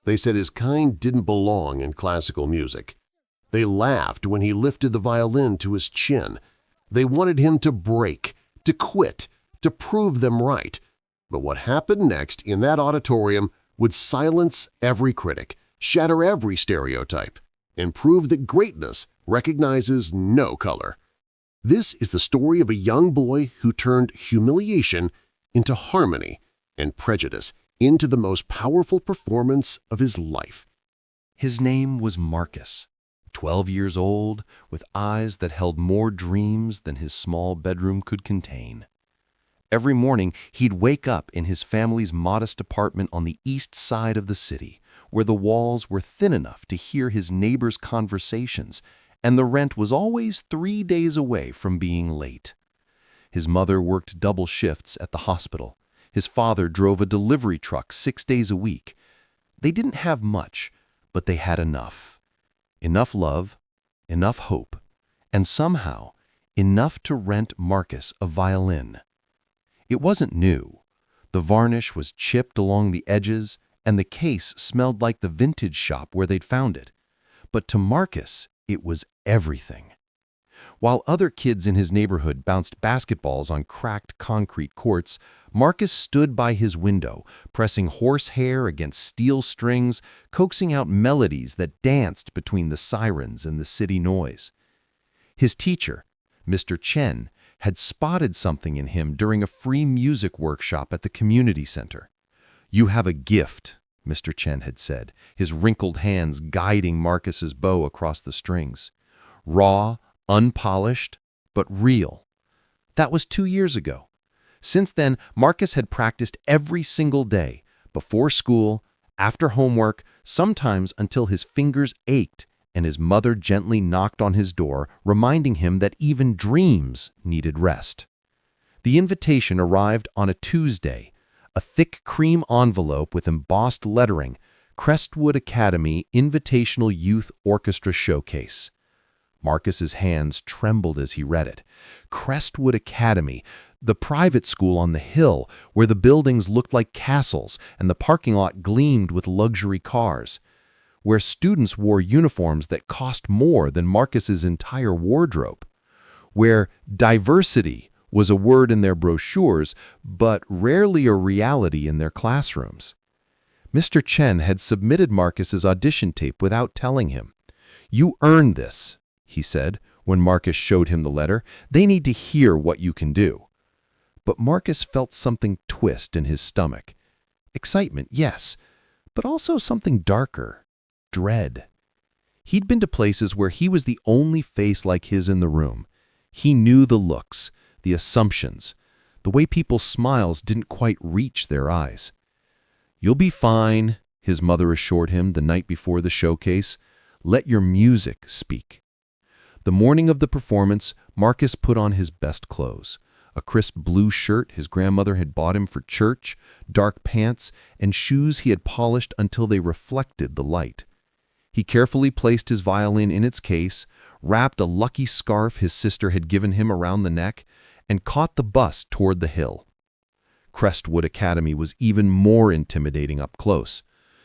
They said his kind didn't belong in classical music. They laughed when he lifted the violin to his chin. They wanted him to break, to quit, to prove them right. But what happened next in that auditorium would silence every critic, shatter every stereotype, and prove that greatness recognizes no color. This is the story of a young boy who turned humiliation into harmony and prejudice into the most powerful performance of his life. His name was Marcus, 12 years old, with eyes that held more dreams than his small bedroom could contain. Every morning, he'd wake up in his family's modest apartment on the east side of the city, where the walls were thin enough to hear his neighbors' conversations, and the rent was always 3 days away from being late. His mother worked double shifts at the hospital. His father drove a delivery truck 6 days a week. They didn't have much, but they had enough. Enough love, enough hope, and somehow enough to rent Marcus a violin. It wasn't new. The varnish was chipped along the edges, and the case smelled like the vintage shop where they'd found it. But to Marcus, it was everything. While other kids in his neighborhood bounced basketballs on cracked concrete courts, Marcus stood by his window, pressing horsehair against steel strings, coaxing out melodies that danced between the sirens and the city noise. His teacher, Mr. Chen, had spotted something in him during a free music workshop at the community center. "You have a gift," Mr. Chen had said, his wrinkled hands guiding Marcus's bow across the strings. Raw, unpolished, but real. That was 2 years ago. Since then, Marcus had practiced every single day, before school, after homework, sometimes until his fingers ached and his mother gently knocked on his door, reminding him that even dreams needed rest. The invitation arrived on a Tuesday, a thick cream envelope with embossed lettering, Crestwood Academy Invitational Youth Orchestra Showcase. Marcus's hands trembled as he read it. Crestwood Academy, the private school on the hill where the buildings looked like castles and the parking lot gleamed with luxury cars, where students wore uniforms that cost more than Marcus's entire wardrobe, where diversity was a word in their brochures but rarely a reality in their classrooms. Mr. Chen had submitted Marcus's audition tape without telling him. "You earned this," he said when Marcus showed him the letter. "They need to hear what you can do." But Marcus felt something twist in his stomach. Excitement, yes, but also something darker. Dread. He'd been to places where he was the only face like his in the room. He knew the looks, the assumptions, the way people's smiles didn't quite reach their eyes. "You'll be fine," his mother assured him the night before the showcase. "Let your music speak." The morning of the performance, Marcus put on his best clothes. A crisp blue shirt his grandmother had bought him for church, dark pants, and shoes he had polished until they reflected the light. He carefully placed his violin in its case, wrapped a lucky scarf his sister had given him around the neck, and caught the bus toward the hill. Crestwood Academy was even more intimidating up close.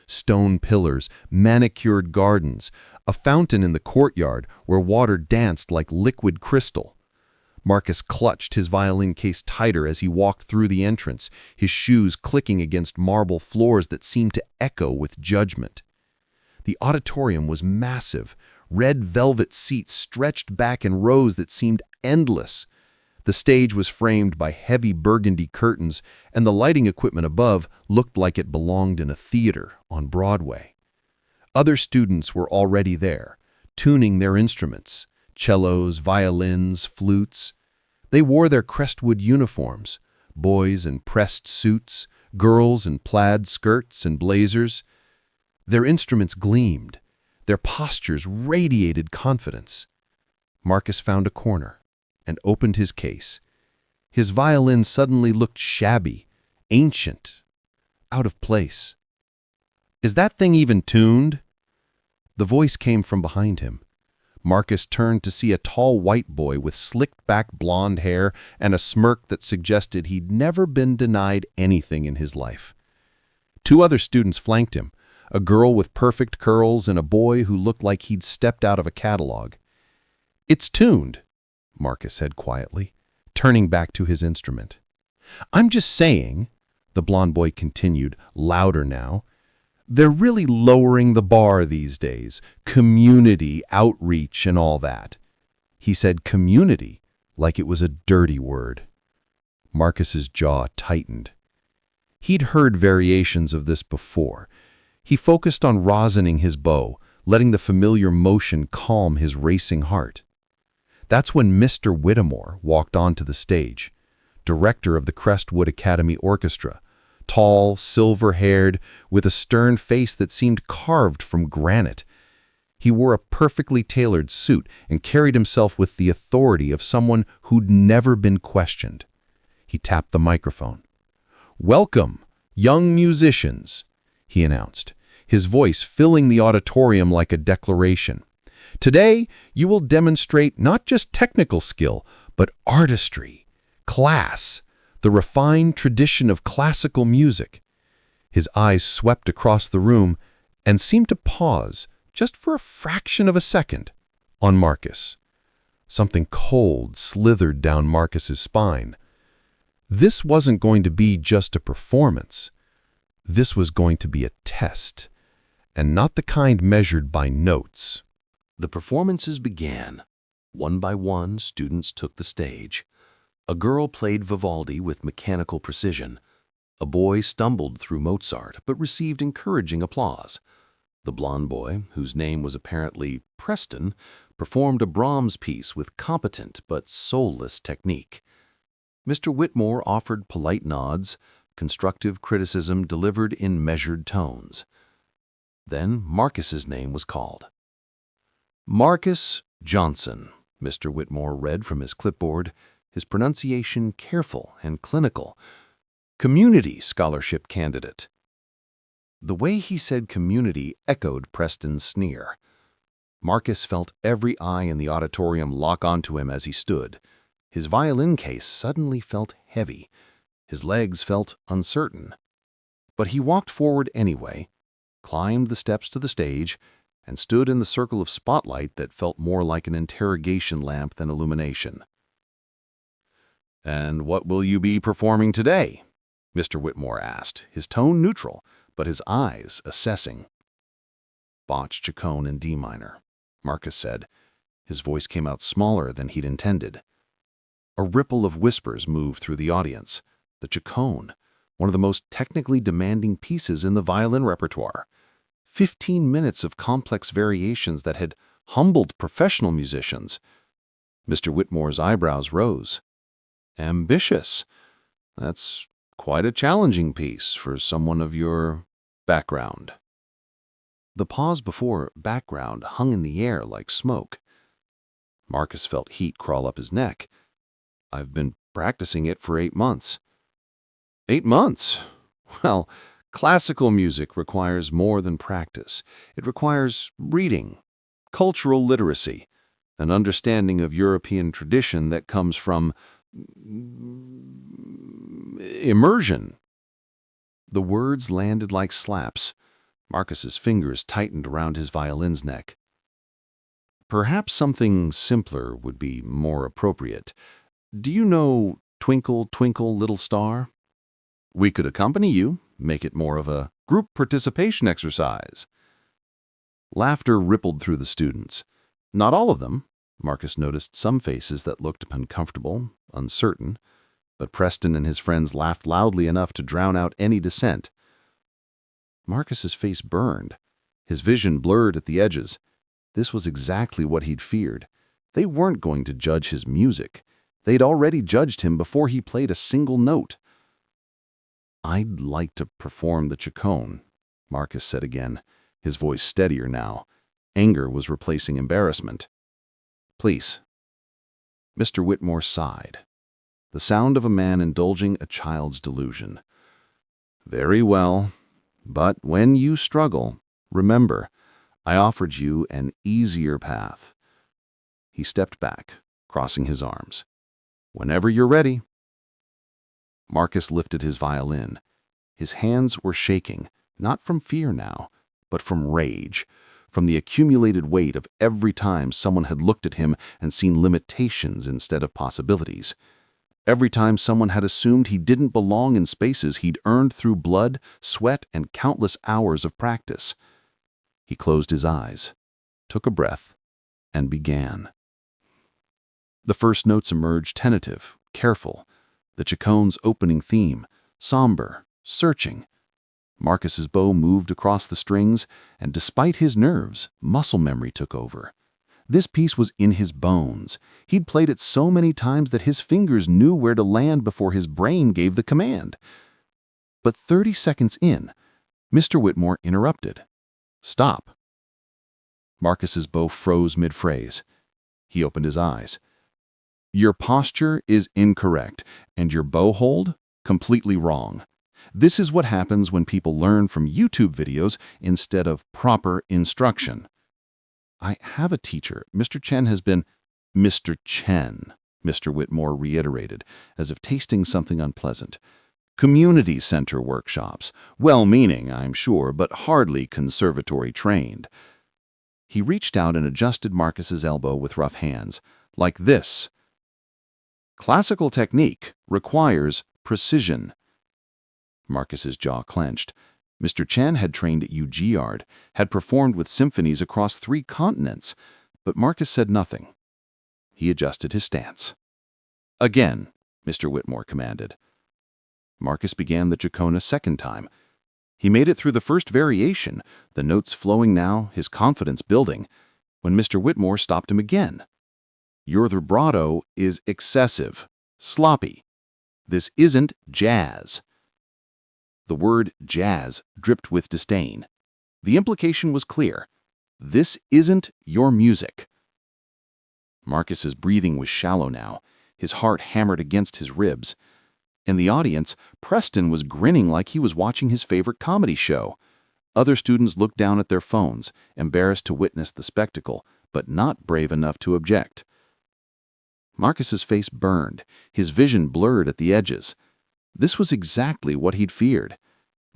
Stone pillars, manicured gardens, a fountain in the courtyard where water danced like liquid crystal. Marcus clutched his violin case tighter as he walked through the entrance, his shoes clicking against marble floors that seemed to echo with judgment. The auditorium was massive. Red velvet seats stretched back in rows that seemed endless. The stage was framed by heavy burgundy curtains, and the lighting equipment above looked like it belonged in a theater on Broadway. Other students were already there, tuning their instruments, cellos, violins, flutes. They wore their Crestwood uniforms, boys in pressed suits, girls in plaid skirts and blazers. Their instruments gleamed. Their postures radiated confidence. Marcus found a corner and opened his case. His violin suddenly looked shabby, ancient, out of place. "Is that thing even tuned?" The voice came from behind him. Marcus turned to see a tall white boy with slicked-back blonde hair and a smirk that suggested he'd never been denied anything in his life. Two other students flanked him, a girl with perfect curls and a boy who looked like he'd stepped out of a catalog. "It's tuned," Marcus said quietly, turning back to his instrument. "I'm just saying," the blond boy continued, louder now, "they're really lowering the bar these days. Community, outreach, and all that." He said community like it was a dirty word. Marcus's jaw tightened. He'd heard variations of this before. He focused on rosining his bow, letting the familiar motion calm his racing heart. That's when Mr. Whittemore walked onto the stage, director of the Crestwood Academy Orchestra, tall, silver-haired, with a stern face that seemed carved from granite. He wore a perfectly tailored suit and carried himself with the authority of someone who'd never been questioned. He tapped the microphone. "Welcome, young musicians," he announced, his voice filling the auditorium like a declaration. "Today, you will demonstrate not just technical skill, but artistry, class, the refined tradition of classical music." His eyes swept across the room and seemed to pause, just for a fraction of a second, on Marcus. Something cold slithered down Marcus's spine. This wasn't going to be just a performance. This was going to be a test, and not the kind measured by notes. The performances began. One by one, students took the stage. A girl played Vivaldi with mechanical precision. A boy stumbled through Mozart but received encouraging applause. The blond boy, whose name was apparently Preston, performed a Brahms piece with competent but soulless technique. Mr. Whittemore offered polite nods, constructive criticism delivered in measured tones. Then Marcus's name was called. "Marcus Johnson," Mr. Whittemore read from his clipboard, his pronunciation careful and clinical. "Community scholarship candidate." The way he said community echoed Preston's sneer. Marcus felt every eye in the auditorium lock onto him as he stood. His violin case suddenly felt heavy. His legs felt uncertain. But he walked forward anyway, climbed the steps to the stage, and stood in the circle of spotlight that felt more like an interrogation lamp than illumination. "And what will you be performing today?" Mr. Whittemore asked, his tone neutral, but his eyes assessing. "Bach Chaconne in D minor," Marcus said. His voice came out smaller than he'd intended. A ripple of whispers moved through the audience. The Chaconne, one of the most technically demanding pieces in the violin repertoire. 15 minutes of complex variations that had humbled professional musicians. Mr. Whittemore's eyebrows rose. "Ambitious. That's quite a challenging piece for someone of your background." The pause before background hung in the air like smoke. Marcus felt heat crawl up his neck. "I've been practicing it for 8 months." 8 months? Well, classical music requires more than practice. It requires reading, cultural literacy, an understanding of European tradition that comes from immersion. The words landed like slaps. Marcus's fingers tightened around his violin's neck. "Perhaps something simpler would be more appropriate. Do you know Twinkle, Twinkle, Little Star? We could accompany you, make it more of a group participation exercise." Laughter rippled through the students. Not all of them. Marcus noticed some faces that looked uncomfortable, uncertain, but Preston and his friends laughed loudly enough to drown out any dissent. Marcus's face burned. His vision blurred at the edges. This was exactly what he'd feared. They weren't going to judge his music. They'd already judged him before he played a single note. "I'd like to perform the Chaconne," Marcus said again, his voice steadier now. Anger was replacing embarrassment. "Please." Mr. Whittemore sighed, the sound of a man indulging a child's delusion. "Very well, but when you struggle, remember, I offered you an easier path." He stepped back, crossing his arms. "Whenever you're ready." Marcus lifted his violin. His hands were shaking, not from fear now, but from rage, from the accumulated weight of every time someone had looked at him and seen limitations instead of possibilities. Every time someone had assumed he didn't belong in spaces he'd earned through blood, sweat, and countless hours of practice. He closed his eyes, took a breath, and began. The first notes emerged tentative, careful, the chaconne's opening theme, somber, searching. Marcus's bow moved across the strings, and despite his nerves, muscle memory took over. This piece was in his bones. He'd played it so many times that his fingers knew where to land before his brain gave the command. But 30 seconds in, Mr. Whitmore interrupted. "Stop." Marcus's bow froze mid-phrase. He opened his eyes. "Your posture is incorrect, and your bow hold completely wrong. This is what happens when people learn from YouTube videos instead of proper instruction." "I have a teacher. Mr. Chen has been—" "Mr. Chen," Mr. Whitmore reiterated, as if tasting something unpleasant. "Community center workshops. Well-meaning, I'm sure, but hardly conservatory trained." He reached out and adjusted Marcus's elbow with rough hands. "Like this. Classical technique requires precision." Marcus's jaw clenched. Mr. Chen had trained at Juilliard, had performed with symphonies across 3 continents, but Marcus said nothing. He adjusted his stance. "Again," Mr. Whitmore commanded. Marcus began the chaconne a second time. He made it through the first variation, the notes flowing now, his confidence building, when Mr. Whitmore stopped him again. "Your vibrato is excessive, sloppy. This isn't jazz." The word jazz dripped with disdain. The implication was clear. This isn't your music. Marcus's breathing was shallow now, his heart hammered against his ribs. In the audience, Preston was grinning like he was watching his favorite comedy show. Other students looked down at their phones, embarrassed to witness the spectacle, but not brave enough to object. Marcus's face burned, his vision blurred at the edges. This was exactly what he'd feared.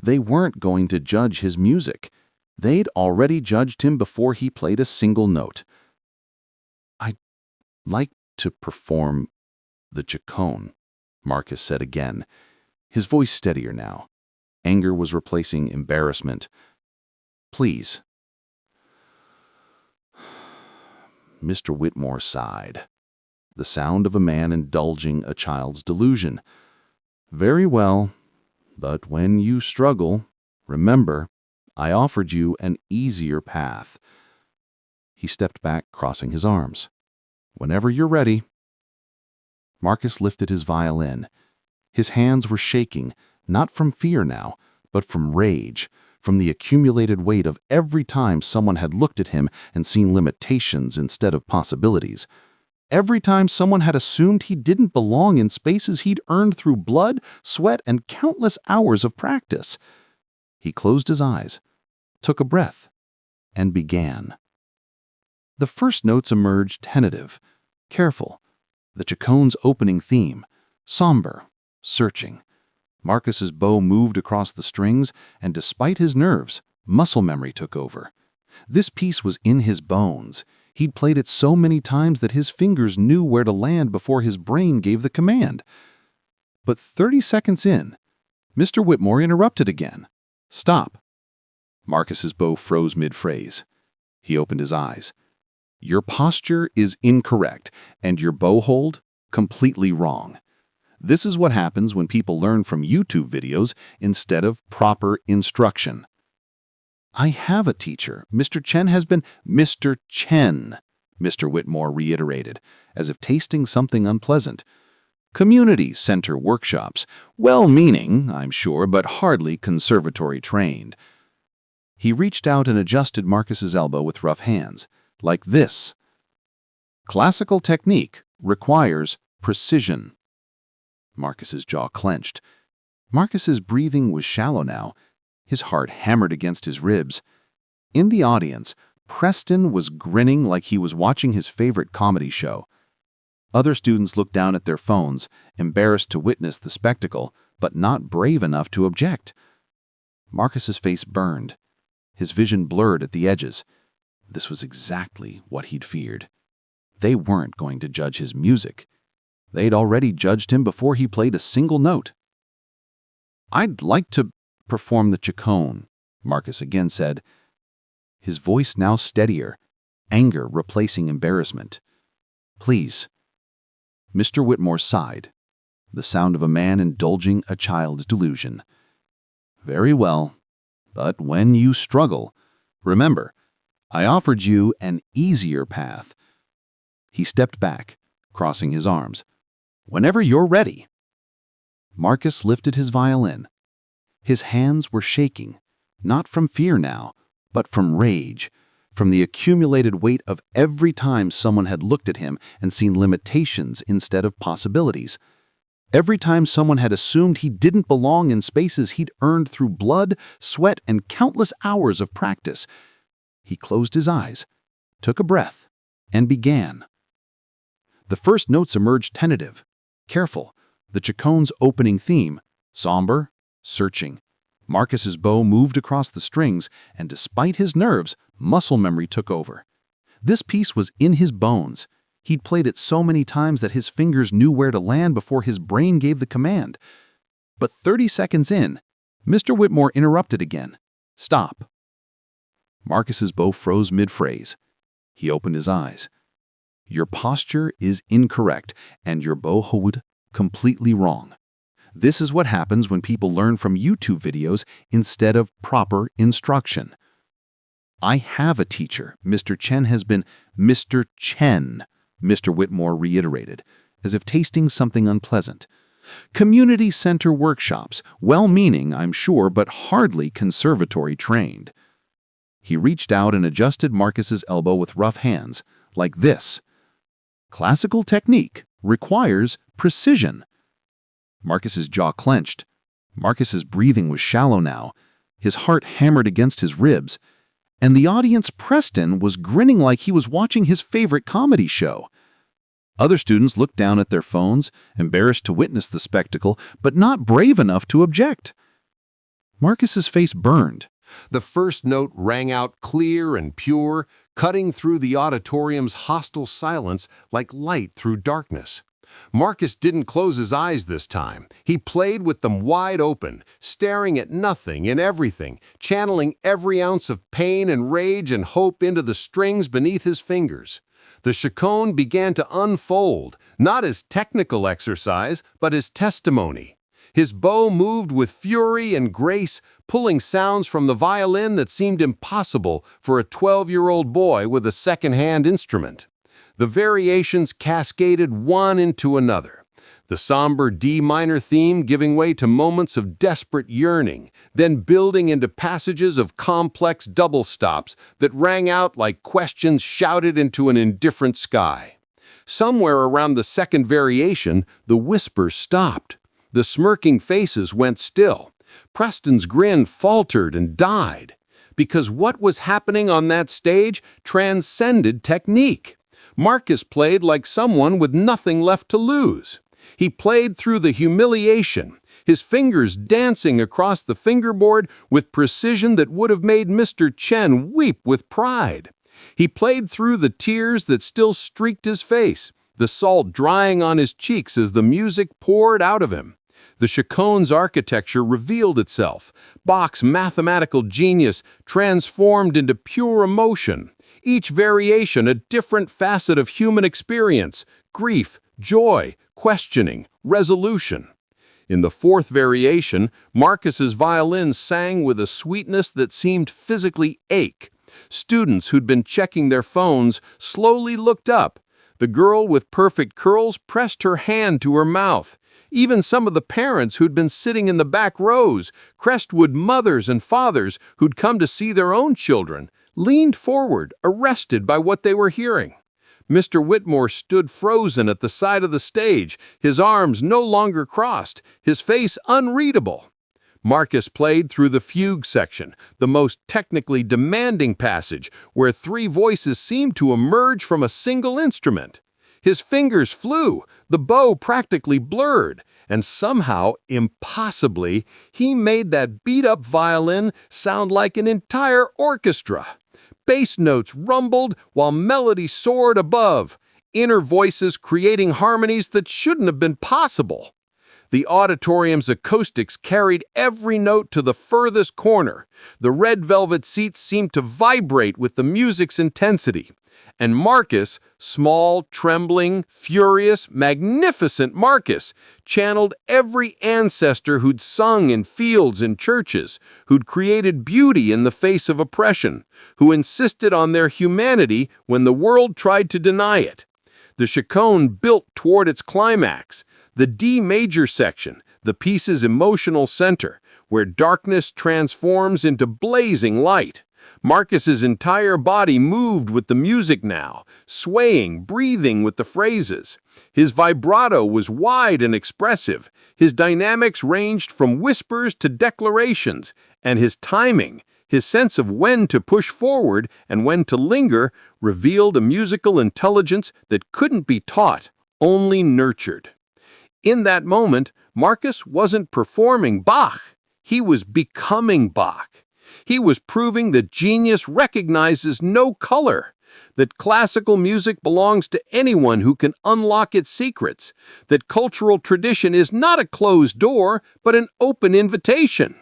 They weren't going to judge his music. They'd already judged him before he played a single note. "I'd like to perform the chaconne," Marcus said again, his voice steadier now. Anger was replacing embarrassment. "Please." Mr. Whitmore sighed, the sound of a man indulging a child's delusion. "Very well, but when you struggle, remember, I offered you an easier path." He stepped back, crossing his arms. "Whenever you're ready." Marcus lifted his violin. His hands were shaking, not from fear now, but from rage, from the accumulated weight of every time someone had looked at him and seen limitations instead of possibilities. Every time someone had assumed he didn't belong in spaces he'd earned through blood, sweat, and countless hours of practice. He closed his eyes, took a breath, and began. The first notes emerged tentative, careful, the chaconne's opening theme, somber, searching. Marcus's bow moved across the strings, and despite his nerves, muscle memory took over. This piece was in his bones. He'd played it so many times that his fingers knew where to land before his brain gave the command. But 30 seconds in, Mr. Whitmore interrupted again. "Stop." Marcus's bow froze mid-phrase. He opened his eyes. "Your posture is incorrect, and your bow hold completely wrong. This is what happens when people learn from YouTube videos instead of proper instruction." "I have a teacher. Mr. Chen has been—" "Mr. Chen," Mr. Whitmore reiterated, as if tasting something unpleasant. "Community center workshops. Well-meaning, I'm sure, but hardly conservatory trained." He reached out and adjusted Marcus's elbow with rough hands. "Like this. Classical technique requires precision." Marcus's jaw clenched. Marcus's breathing was shallow now, his heart hammered against his ribs. In the audience, Preston was grinning like he was watching his favorite comedy show. Other students looked down at their phones, embarrassed to witness the spectacle, but not brave enough to object. Marcus's face burned. his vision blurred at the edges. This was exactly what he'd feared. They weren't going to judge his music. They'd already judged him before he played a single note. "I'd like to perform the chaconne," Marcus again said, his voice now steadier, anger replacing embarrassment. "Please." Mr. Whitmore sighed, the sound of a man indulging a child's delusion. "Very well, but when you struggle, remember, I offered you an easier path." He stepped back, crossing his arms. "Whenever you're ready." Marcus lifted his violin. His hands were shaking, not from fear now, but from rage, from the accumulated weight of every time someone had looked at him and seen limitations instead of possibilities. Every time someone had assumed he didn't belong in spaces he'd earned through blood, sweat, and countless hours of practice. He closed his eyes, took a breath, and began. The first notes emerged tentative, careful, the chaconne's opening theme, somber, searching. Marcus's bow moved across the strings, and despite his nerves, muscle memory took over. This piece was in his bones. He'd played it so many times that his fingers knew where to land before his brain gave the command. But 30 seconds in, Mr. Whitmore interrupted again. "Stop." Marcus's bow froze mid-phrase. He opened his eyes. "Your posture is incorrect, and your bow hold completely wrong. This is what happens when people learn from YouTube videos instead of proper instruction." "I have a teacher. Mr. Chen has been—" "Mr. Chen," Mr. Whitmore reiterated, as if tasting something unpleasant. "Community center workshops, well-meaning, I'm sure, but hardly conservatory trained." He reached out and adjusted Marcus's elbow with rough hands, like this. "Classical technique requires precision." Marcus's jaw clenched. Marcus's breathing was shallow now. His heart hammered against his ribs. And the audience, Preston, was grinning like he was watching his favorite comedy show. Other students looked down at their phones, embarrassed to witness the spectacle, but not brave enough to object. Marcus's face burned. The first note rang out clear and pure, cutting through the auditorium's hostile silence like light through darkness. Marcus didn't close his eyes this time. He played with them wide open, staring at nothing and everything, channeling every ounce of pain and rage and hope into the strings beneath his fingers. The chaconne began to unfold, not as technical exercise, but as testimony. His bow moved with fury and grace, pulling sounds from the violin that seemed impossible for a 12-year-old boy with a second-hand instrument. The variations cascaded one into another, the somber D minor theme giving way to moments of desperate yearning, then building into passages of complex double stops that rang out like questions shouted into an indifferent sky. Somewhere around the second variation, the whispers stopped. The smirking faces went still. Preston's grin faltered and died, because what was happening on that stage transcended technique. Marcus played like someone with nothing left to lose. He played through the humiliation, his fingers dancing across the fingerboard with precision that would have made Mr. Chen weep with pride. He played through the tears that still streaked his face, the salt drying on his cheeks as the music poured out of him. The chaconne's architecture revealed itself. Bach's mathematical genius transformed into pure emotion. Each variation a different facet of human experience: grief, joy, questioning, resolution. In the fourth variation, Marcus's violin sang with a sweetness that seemed physically ache. Students who'd been checking their phones slowly looked up. The girl with perfect curls pressed her hand to her mouth. Even some of the parents who'd been sitting in the back rows, Crestwood mothers and fathers who'd come to see their own children, leaned forward, arrested by what they were hearing. Mr. Whitmore stood frozen at the side of the stage, his arms no longer crossed, his face unreadable. Marcus played through the fugue section, the most technically demanding passage, where three voices seemed to emerge from a single instrument. His fingers flew, the bow practically blurred, And somehow, impossibly, he made that beat-up violin sound like an entire orchestra. Bass notes rumbled while melody soared above, inner voices creating harmonies that shouldn't have been possible. The auditorium's acoustics carried every note to the furthest corner. The red velvet seats seemed to vibrate with the music's intensity. And Marcus, small, trembling, furious, magnificent Marcus, channeled every ancestor who'd sung in fields and churches, who'd created beauty in the face of oppression, who insisted on their humanity when the world tried to deny it. The chaconne built toward its climax, the D major section, the piece's emotional center, where darkness transforms into blazing light. Marcus's entire body moved with the music now, swaying, breathing with the phrases. His vibrato was wide and expressive. His dynamics ranged from whispers to declarations, and his timing, his sense of when to push forward and when to linger, revealed a musical intelligence that couldn't be taught, only nurtured. In that moment, Marcus wasn't performing Bach. He was becoming Bach. He was proving that genius recognizes no color, that classical music belongs to anyone who can unlock its secrets, that cultural tradition is not a closed door, but an open invitation.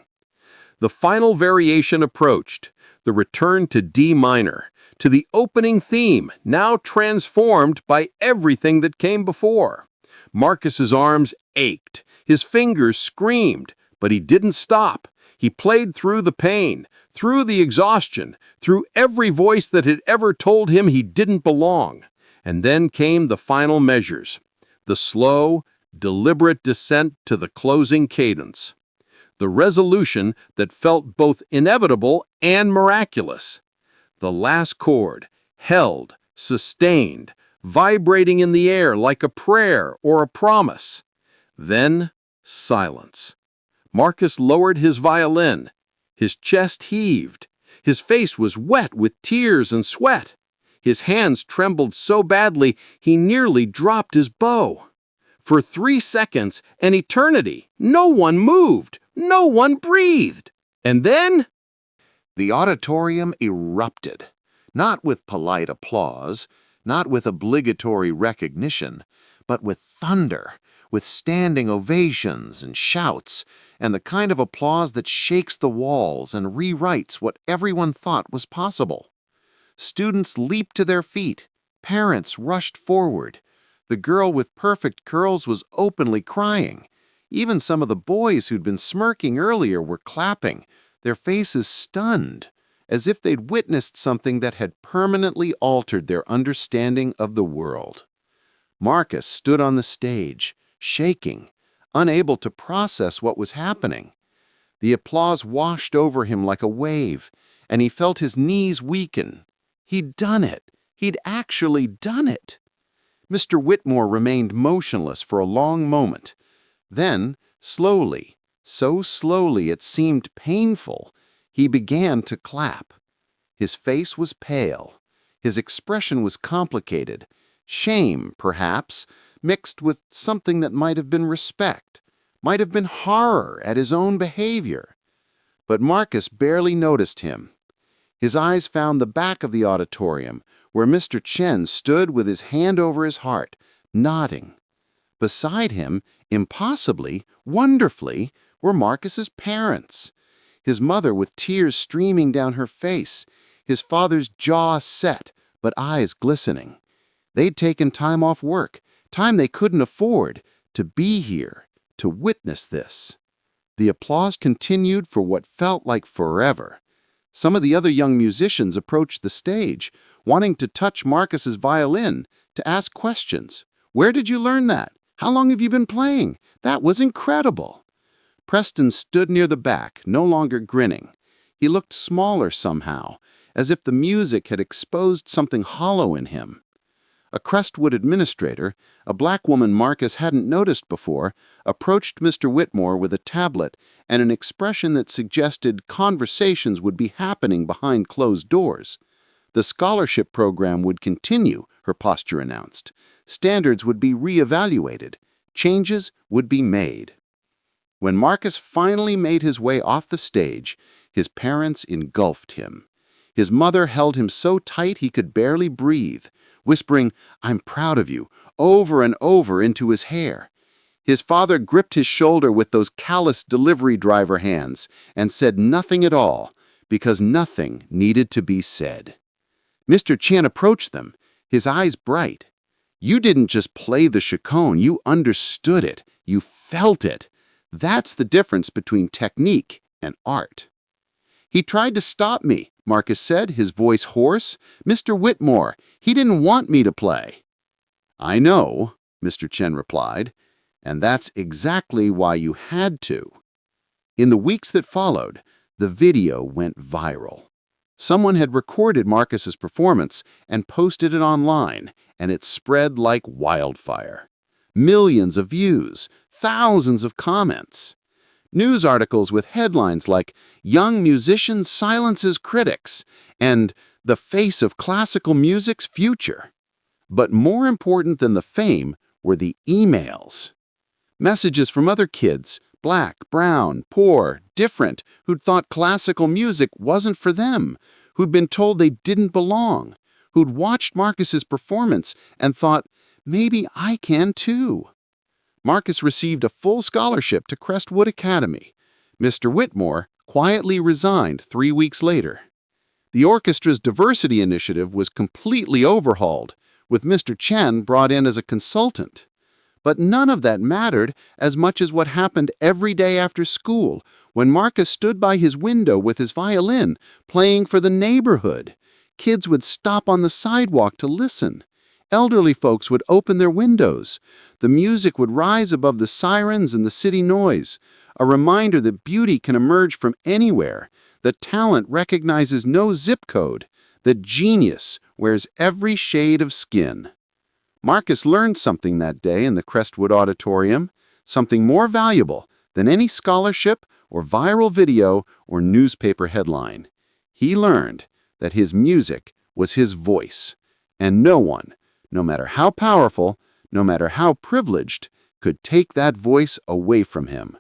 The final variation approached, the return to D minor, to the opening theme, now transformed by everything that came before. Marcus's arms ached, his fingers screamed, but he didn't stop. He played through the pain, through the exhaustion, through every voice that had ever told him he didn't belong. And then came the final measures, the slow, deliberate descent to the closing cadence, the resolution that felt both inevitable and miraculous. The last chord, held, sustained, vibrating in the air like a prayer or a promise. Then, silence. Marcus lowered his violin. His chest heaved. His face was wet with tears and sweat. His hands trembled so badly he nearly dropped his bow. For 3 seconds, an eternity, no one moved, no one breathed. And then The auditorium erupted, not with polite applause, not with obligatory recognition, but with thunder, with standing ovations and shouts, and the kind of applause that shakes the walls and rewrites what everyone thought was possible. Students leaped to their feet. Parents rushed forward. The girl with perfect curls was openly crying. Even some of the boys who'd been smirking earlier were clapping, their faces stunned, as if they'd witnessed something that had permanently altered their understanding of the world. Marcus stood on the stage, shaking, unable to process what was happening. The applause washed over him like a wave, and he felt his knees weaken. He'd done it. He'd actually done it. Mr. Whitmore remained motionless for a long moment. Then, slowly, so slowly it seemed painful, he began to clap. His face was pale. His expression was complicated. Shame, perhaps, mixed with something that might have been respect, might have been horror at his own behavior. But Marcus barely noticed him. His eyes found the back of the auditorium, where Mr. Chen stood with his hand over his heart, nodding. Beside him, impossibly, wonderfully, were Marcus's parents. His mother with tears streaming down her face, his father's jaw set, but eyes glistening. They'd taken time off work, time they couldn't afford, to be here, to witness this. The applause continued for what felt like forever. Some of the other young musicians approached the stage, wanting to touch Marcus's violin, to ask questions. "Where did you learn that? How long have you been playing? That was incredible." Preston stood near the back, no longer grinning. He looked smaller somehow, as if the music had exposed something hollow in him. A Crestwood administrator, a black woman Marcus hadn't noticed before, approached Mr. Whitmore with a tablet and an expression that suggested conversations would be happening behind closed doors. The scholarship program would continue, her posture announced. Standards would be reevaluated. Changes would be made. When Marcus finally made his way off the stage, his parents engulfed him. His mother held him so tight he could barely breathe, whispering, "I'm proud of you," over and over into his hair. His father gripped his shoulder with those callous delivery driver hands and said nothing at all, because nothing needed to be said. Mr. Chen approached them, his eyes bright. "You didn't just play the chaconne, you understood it, you felt it. That's the difference between technique and art." "He tried to stop me," Marcus said, his voice hoarse. "Mr. Whitmore, he didn't want me to play." "I know," Mr. Chen replied, "and that's exactly why you had to." In the weeks that followed, the video went viral. Someone had recorded Marcus's performance and posted it online, and it spread like wildfire. Millions of views, thousands of comments. News articles with headlines like "Young Musician Silences Critics" and "The Face of Classical Music's Future." But more important than the fame were the emails. Messages from other kids, black, brown, poor, different, who'd thought classical music wasn't for them, who'd been told they didn't belong, who'd watched Marcus's performance and thought, "Maybe I can too." Marcus received a full scholarship to Crestwood Academy. Mr. Whitmore quietly resigned 3 weeks later. The orchestra's diversity initiative was completely overhauled, with Mr. Chen brought in as a consultant. But none of that mattered as much as what happened every day after school, when Marcus stood by his window with his violin, playing for the neighborhood. Kids would stop on the sidewalk to listen. Elderly folks would open their windows. The music would rise above the sirens and the city noise, a reminder that beauty can emerge from anywhere, that talent recognizes no zip code, that genius wears every shade of skin. Marcus learned something that day in the Crestwood Auditorium, something more valuable than any scholarship or viral video or newspaper headline. He learned that his music was his voice, and no one, no matter how powerful, no matter how privileged, could take that voice away from him.